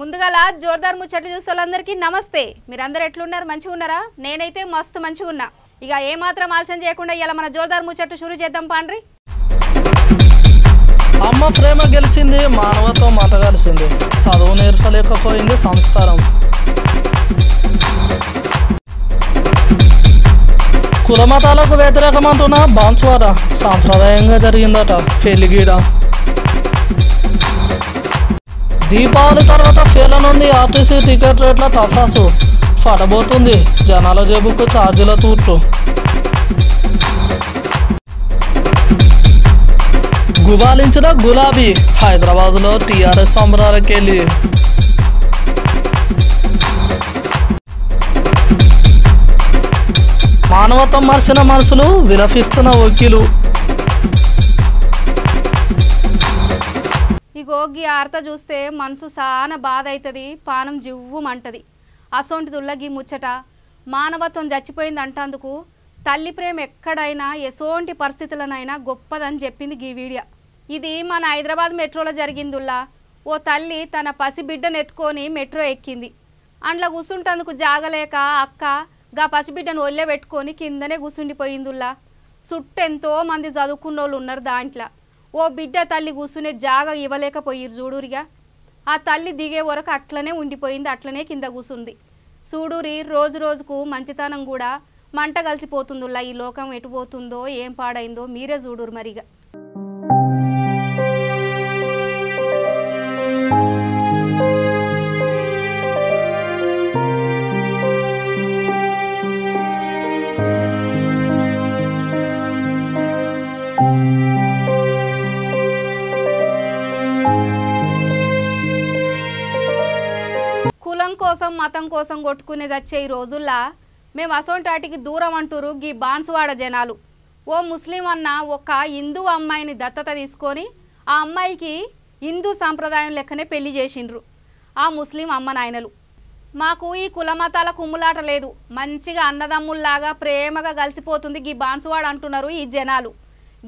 ముందుగాల జోర్దార్ ముచ్చట్లు చూసేవాళ్ళందరికీ నమస్తే. మీరందరూ ఎట్లున్నారు? మంచిగా ఉన్నారా? నేనైతే మస్తు మంచిగా ఉన్నా. ఇక ఏమాత్రం ఆలస్యం చేయకుండా ఇలా మన జోర్దార్ ముచ్చట్లు షురూ చేద్దాం పాండ్రి. అమ్మ ప్రేమ గెలిచింది, మానవత్వం మాట కలిసింది, చదువు నేర్పలేకపోయింది సంస్కారం. కులమతాలకు వ్యతిరేకమంటున్న బాన్స్వాడ సాంప్రదాయంగా జరిగిందట పెళ్లిగీడ. దీపావళి తర్వాత ఫేలనుంది ఆర్టీసీ టికెట్ రేట్ల తఫాసు, పడబోతుంది జనాల జేబుకు ఛార్జీల తూట్లు. గుబాలించిన గులాబీ హైదరాబాద్లో టీఆర్ఎస్ సంబరాలకెళ్ళి. మానవత్వం మర్చిన మనసులు విలపిస్తున్న వకీలు. ఇగో గీ ఆర్త చూస్తే మనసు సాన బాధ అవుతుంది, పానం జివ్వుమంటది. అసోంటిదుల్లగి ముచ్చట మానవత్వం చచ్చిపోయింది అంటందుకు తల్లి ప్రేమ ఎక్కడైనా ఎసోంటి పరిస్థితులనైనా గొప్పదని చెప్పింది గీ వీడియో. ఇది మన హైదరాబాద్ మెట్రోలో జరిగిందుల్లా. ఓ తల్లి తన పసిబిడ్డను ఎత్తుకొని మెట్రో ఎక్కింది. అండ్ల కూసుంటందుకు జాగలేక అక్క గా పసిబిడ్డను ఒళ్ళే పెట్టుకొని కిందనే కూసుండిపోయిందుల్లా. చుట్టెంతో మంది చదువుకున్నోళ్ళు ఉన్నారు దాంట్లో. ఓ బిడ్డ తల్లి కూసునే జాగ ఇవ్వలేకపోయిరు చూడూరిగా. ఆ తల్లి దిగే వరకు అట్లనే ఉండిపోయింది, అట్లనే కింద కూసుంది. చూడూరి రోజు రోజుకు మంచితనం కూడా మంట కలిసిపోతుందిలా. ఈ లోకం ఎటుపోతుందో ఏం పాడైందో మీరే చూడూరు మరిగా. కులం కోసం మతం కోసం కొట్టుకునే వచ్చే ఈ రోజుల్లో మేము అసొంటాటికి దూరం అంటూరు గీ బాన్సువాడ జనాలు. ఓ ముస్లిం అన్న ఒక హిందూ అమ్మాయిని దత్తత తీసుకొని ఆ అమ్మాయికి హిందూ సాంప్రదాయం లెక్కనే పెళ్లి చేసిండ్రు ఆ ముస్లిం అమ్మ నాయనలు. మాకు ఈ కుల మతాల కుమ్ములాట లేదు, మంచిగా అన్నదమ్ముల్లాగా ప్రేమగా కలిసిపోతుంది గీ బాన్సువాడ అంటున్నారు ఈ జనాలు.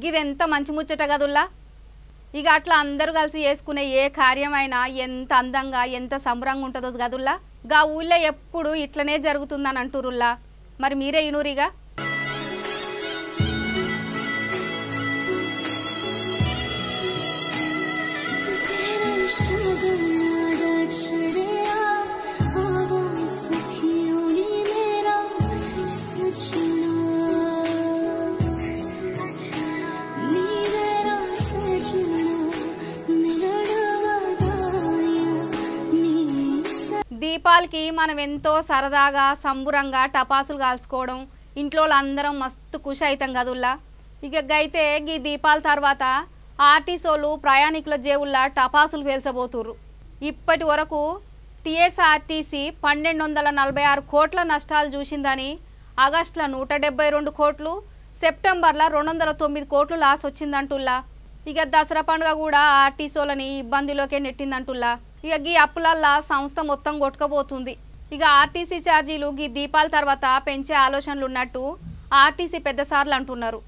గిదెంత మంచి ముచ్చట గదుల్లా. ఇక అట్లా అందరూ కలిసి చేసుకునే ఏ కార్యమైనా ఎంత అందంగా ఎంత సంబరంగా ఉంటుందో గదుల్లా. గా ఊళ్ళో ఎప్పుడు ఇట్లనే జరుగుతుందని అంటురుల్లా. మరి మీరే ఇనూరిగా. దీపాలకి మనం ఎంతో సరదాగా సంబురంగా టపాసులు కాల్చుకోవడం, ఇంట్లో అందరం మస్తు ఖుషి అవుతాం కదుల్లా. ఇక అయితే ఈ దీపాల తర్వాత ఆర్టీసీలు ప్రయాణికుల జేవుల్లా టపాసులు పేల్చబోతుర్రు. ఇప్పటి వరకు టీఎస్ఆర్టీసీ 1246 కోట్ల నష్టాలు చూసిందని, ఆగస్టులో 172 కోట్లు, సెప్టెంబర్లో 209 కోట్లు లాస్ వచ్చిందంటుల్లా. ఇక దసరా పండుగ కూడా ఆర్టీసీలని ఇబ్బందిలోకే నెట్టిందంటుల్లా. ఇక గీ అప్పులల్లా సంస్థ మొత్తం కొట్టుకపోతుంది. ఇక ఆర్టీసీ ఛార్జీలు గీ దీపాల తర్వాత పెంచే ఆలోచనలు ఉన్నట్టు ఆర్టీసీ పెద్ద సార్లు అంటున్నారు.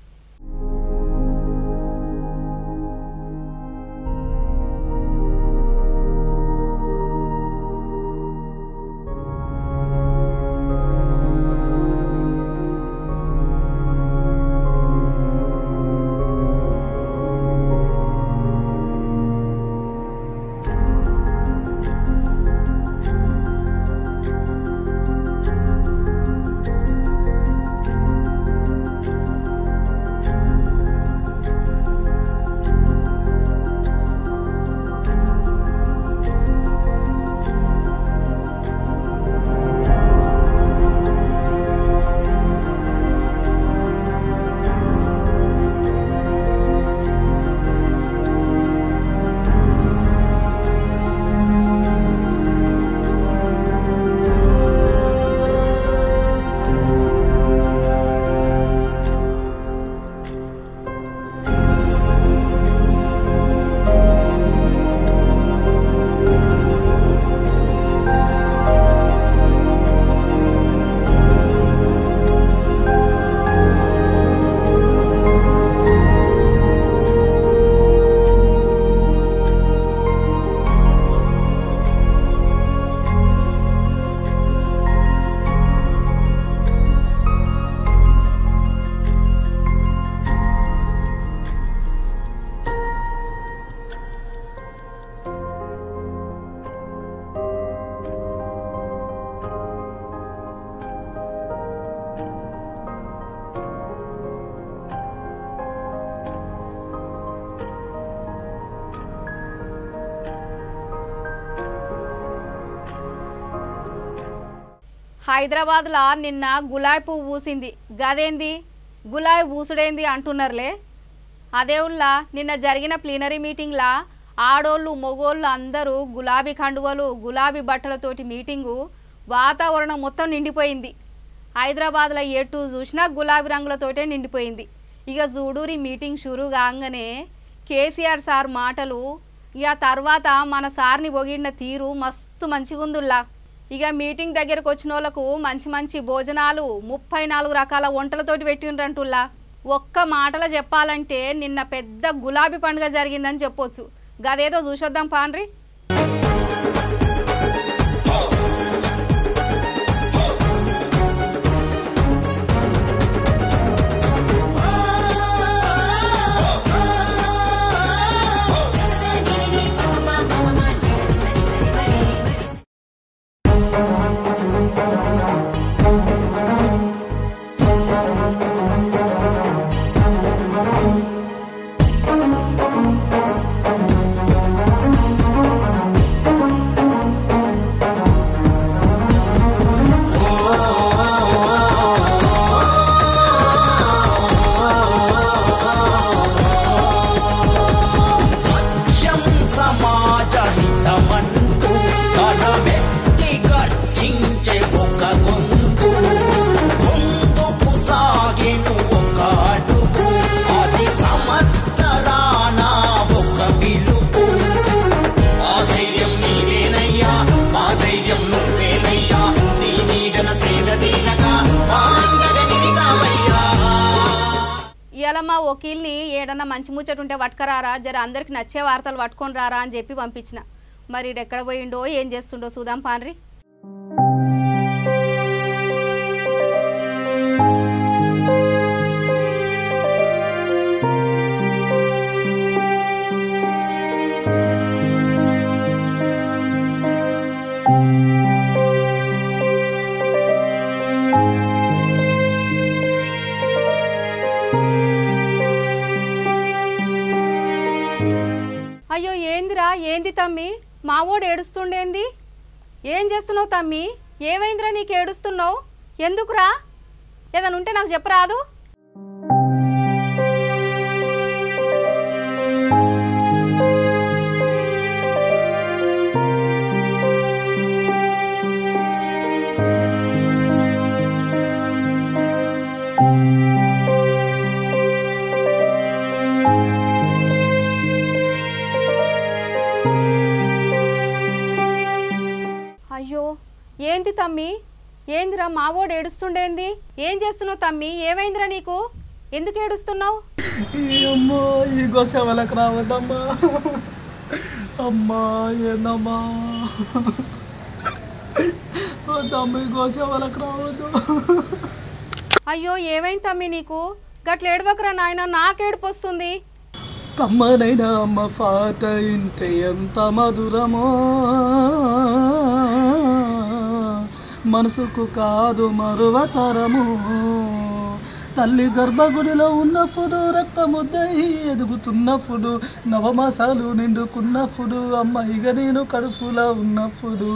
హైదరాబాద్లో నిన్న గులాబీ పువ్వు పూసింది, గదేంది గులాబీ పూసుడేంది అంటున్నారులే. అదేవుల్లా నిన్న జరిగిన ప్లీనరీ మీటింగ్లా ఆడోళ్ళు మొగోళ్ళు అందరూ గులాబీ కండువలు గులాబీ బట్టలతోటి మీటింగు వాతావరణం మొత్తం నిండిపోయింది. హైదరాబాద్లో ఎటు చూసినా గులాబీ రంగులతోటే నిండిపోయింది. ఇక జూడూరి మీటింగ్ షురూ కాగానే కేసీఆర్ సార్ మాటలు, ఇక తర్వాత మన సార్ని పొగిడిన తీరు మస్తు మంచిగుందుల్లా. ఇక మీటింగ్ దగ్గరకు వచ్చిన వాళ్ళకు మంచి మంచి భోజనాలు 34 రకాల వంటలతోటి పెట్టిండ్రంటుల్లా. ఒక్క మాటలో చెప్పాలంటే నిన్న పెద్ద గులాబీ పండుగ జరిగిందని చెప్పొచ్చు. గదేదో చూసొద్దాం పాండ్రి. మా వకీల్ని ఏడన్నా మంచి ముచ్చట ఉంటే పట్టుకరారా, జర అందరికి నచ్చే వార్తలు పట్టుకొని రారా అని చెప్పి పంపించిన. మరి ఎక్కడ పోయిండో ఏం చేస్తుండో చూద్దాం పాన్రి. అయ్యో ఏందిరా, ఏంది తమ్మి, మావోడు ఏడుస్తుండేంది? ఏం చేస్తున్నావు తమ్మి? ఏమైందిరా నీకు ఏడుస్తున్నావు? ఎందుకురా? ఏదైనా ఉంటే నాకు చెప్పరాదు? అయ్యో ఏంది తమ్మి, ఏందిరా మావోడు ఏడుస్తుండేంది? ఏం చేస్తున్నావు తమ్మి? ఏమైందిరా నీకు? ఎందుకు ఏడుస్తున్నావు? అమ్మా ఈ గోసేవలకు రావద్దమ్మా. అమ్మా ఏందమ్మా తమ్మి, గోసేవలకు రావద్దు. అయ్యో ఏమైంది తమ్మి నీకు? గట్ల ఏడవకరా నాయన, నాకు ఏడుపు వస్తుంది. కమ్మనైనా అమ్మ పాట ఇంటే ఎంత మధురమో, మనసుకు కాదు మరువతరము. తల్లి గర్భగుడిలో ఉన్నప్పుడు రక్తముద్దై ఎదుగుతున్నప్పుడు, నవమాసాలు నిండుకున్నప్పుడు, అమ్మాయిగా నేను కడుపులా ఉన్నప్పుడు,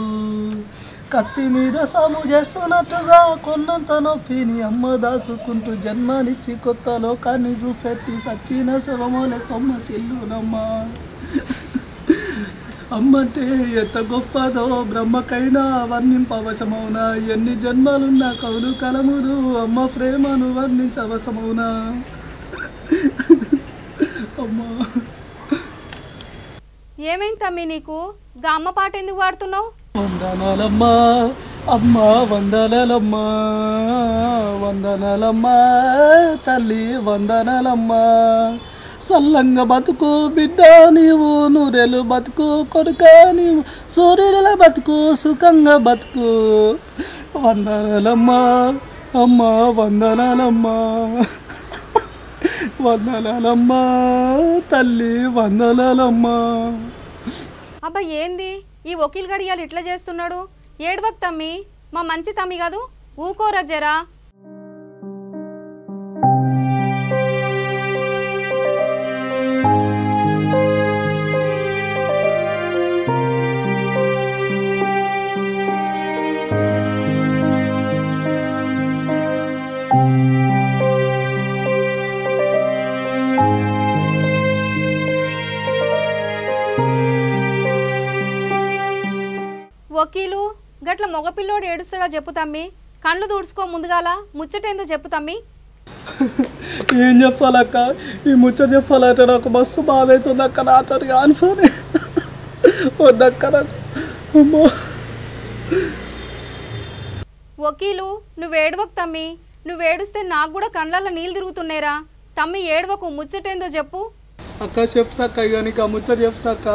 కత్తి మీద సాము చేస్తున్నట్టుగా కొన్నంత నొప్పిని అమ్మ దాచుకుంటూ జన్మనిచ్చి కొత్త లోకాన్ని చూపెట్టి సచ్చిన శవమోలే సొమ్మసిల్లునమ్మా. అమ్మంటే ఎంత గొప్పదో బ్రహ్మకైనా వర్ణింపవశమవునా, ఎన్ని జన్మలున్నా కవులు కలములు అమ్మ ప్రేమను వర్ణించవశమవునా. అమ్మా ఏమైంది తమ్మి నీకు? గా అమ్మ పాట ఎందుకు పాడుతున్నావు? వందనాలమ్మా అమ్మా, వందనాలమ్మా, వందనాలమ్మా తల్లి, వందనాలమ్మా. సల్లంగా బతుకు బిడ్డ నీవు, నూరేళ్ళు బతుకు కొడుక నీవు, సూర్యుడిల బతుకు సుఖంగా బతుకు. వందనాలమ్మా అమ్మా, వందనాలమ్మా, వందనాలమ్మా తల్లి, వందనాలమ్మా. అబ్బా ఏంది ఈ వకీల్ గడియాలు ఇట్లా చేస్తున్నాడు? ఏడవక్ తమ్మి, మా మంచి తమ్మి కాదు, ఊకోరా జరా. వకీలు గట్ల మగపిల్లోడు ఏడుస్తాడా చెప్పు తమ్మి, కళ్ళు దూడ్చుకో ముందుగాల, ముచ్చటేందో చెప్పు తమ్మి. ఏం చెప్పాలక్క, ఈ ముచ్చట చెప్పాలంటే నాకు మస్తు బాధ అవుతుంది అక్క. నాతో కానిపోని వద్దక్క నాకు. అమ్మో వకీలు నువ్వు ఏడవకు తమ్మి, నువ్వు ఏడుస్తే నాకు కూడా కళ్ళల్లో నీళ్ళు తిరుగుతున్నాయిరా. తమ్మి ఏడవకు, ముచ్చటేందో చెప్పు. అక్క చెప్తాక్క, ఇక నీకు ఆ ముచ్చట చెప్తాక్క.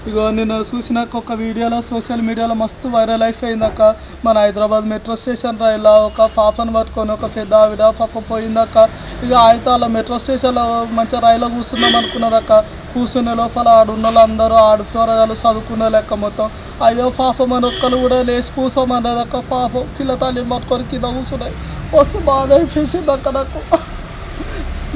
ఇగో నేను చూసినాక ఒక వీడియోలో సోషల్ మీడియాలో మస్తు వైరల్ అయిపోయిందక్క. మన హైదరాబాద్ మెట్రో స్టేషన్ రైల్లో ఒక పాపను పట్టుకొని ఒక పెద్ద ఆవిడ పాప పోయిందక్క. ఇక అయితే వాళ్ళ మెట్రో స్టేషన్లో మంచిగా రైల్లో కూర్చుందాం అనుకున్నదక్క. కూర్చునే లోపల ఆడున్న వాళ్ళందరూ పోరగాళ్ళు చదువుకునే లెక్క మొత్తం. అయ్యో పాపం అని ఒక్కరు కూడా లేచి కూర్చోమన్నదక్క. పాపం పిల్ల తల్లిని పట్టుకొని కింద కూర్చున్నాయి. మస్తు బాగా అయిపోయిందక్క నాకు.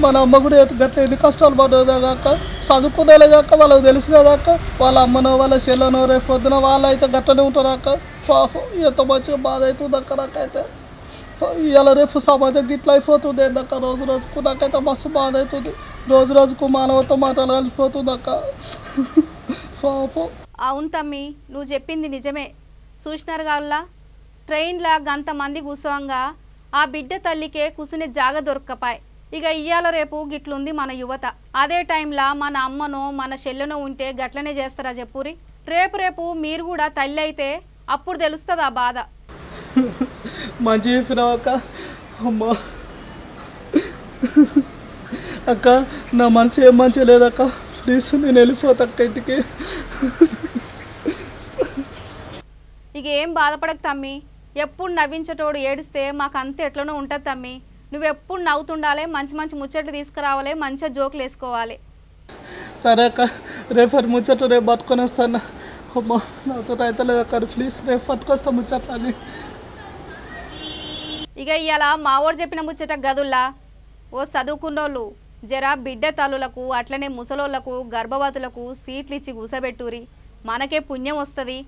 మన అమ్మ కూడా గట్ల ఎన్ని కష్టాలు పడ్డదా కాక, చదువుకునేలే కాక వాళ్ళకి తెలుసు కదా అక్క. వాళ్ళ అమ్మనో వాళ్ళ చెల్లెనో రేపు పొద్దున వాళ్ళు అయితే గట్టనే ఉంటారు అక్క. పాపం ఎంత మంచిగా బాధ అవుతుంది అక్క నాకైతే. ఇవాళ రేపు సమాజం గిట్ల అయిపోతుంది ఏందక్క. రోజు రోజుకు నాకైతే మస్తు బాధ అవుతుంది. రోజు రోజుకు మానవతో మాటలు కలిసిపోతుంది అక్క. పాపం. అవును తమ్మి, నువ్వు చెప్పింది నిజమే. చూసినారు కాళ్ళ ట్రైన్లా గంతమంది కూర్చోంగా ఆ బిడ్డ తల్లికే కూసునే జాగ దొరకపాయ్. ఇక ఇయ్యాల రేపు గిట్లుంది మన యువత. అదే టైంలో మన అమ్మనో మన చెల్లెనో ఉంటే గట్లనే చేస్తారా చెప్పురి. రేపు మీరు కూడా తల్లి అయితే అప్పుడు తెలుస్తుంది ఆ బాధ. మంచి చెప్పినావు అక్క. అమ్మా అక్క, నా మనసు ఏం మంచిగా లేదక్క. ప్లీజ్ నేను వెళ్ళిపోతాక్క ఇంటికి. ఇక ఏం బాధపడక తమ్మి, ఎప్పుడు నవ్వించేటోడు ఏడిస్తే మాకు అంత ఎట్లనో ఉంటుంది తమ్మి. నువ్వెప్పుడు నవ్వుతుండాలి, మంచి మంచి ముచ్చట్లు తీసుకురావాలి, మంచిగా జోకులు వేసుకోవాలి. సరే అక్క, రేపటి ముచ్చట్లు రేపు పట్టుకొని వస్తాను. అమ్మా నాతో అయితే లేదు అక్క. ప్లీజ్ రేపు పట్టుకొస్తా ముచ్చట్లు అని. ఇక ఇవాళ మావోడు చెప్పిన ముచ్చట గదుల్లా ఓ చదువుకున్నోళ్ళు జరా బిడ్డ తల్లులకు అట్లనే ముసలోళ్లకు గర్భవతులకు సీట్లు ఇచ్చి కూసబెట్టూరి, మనకే పుణ్యం వస్తుంది.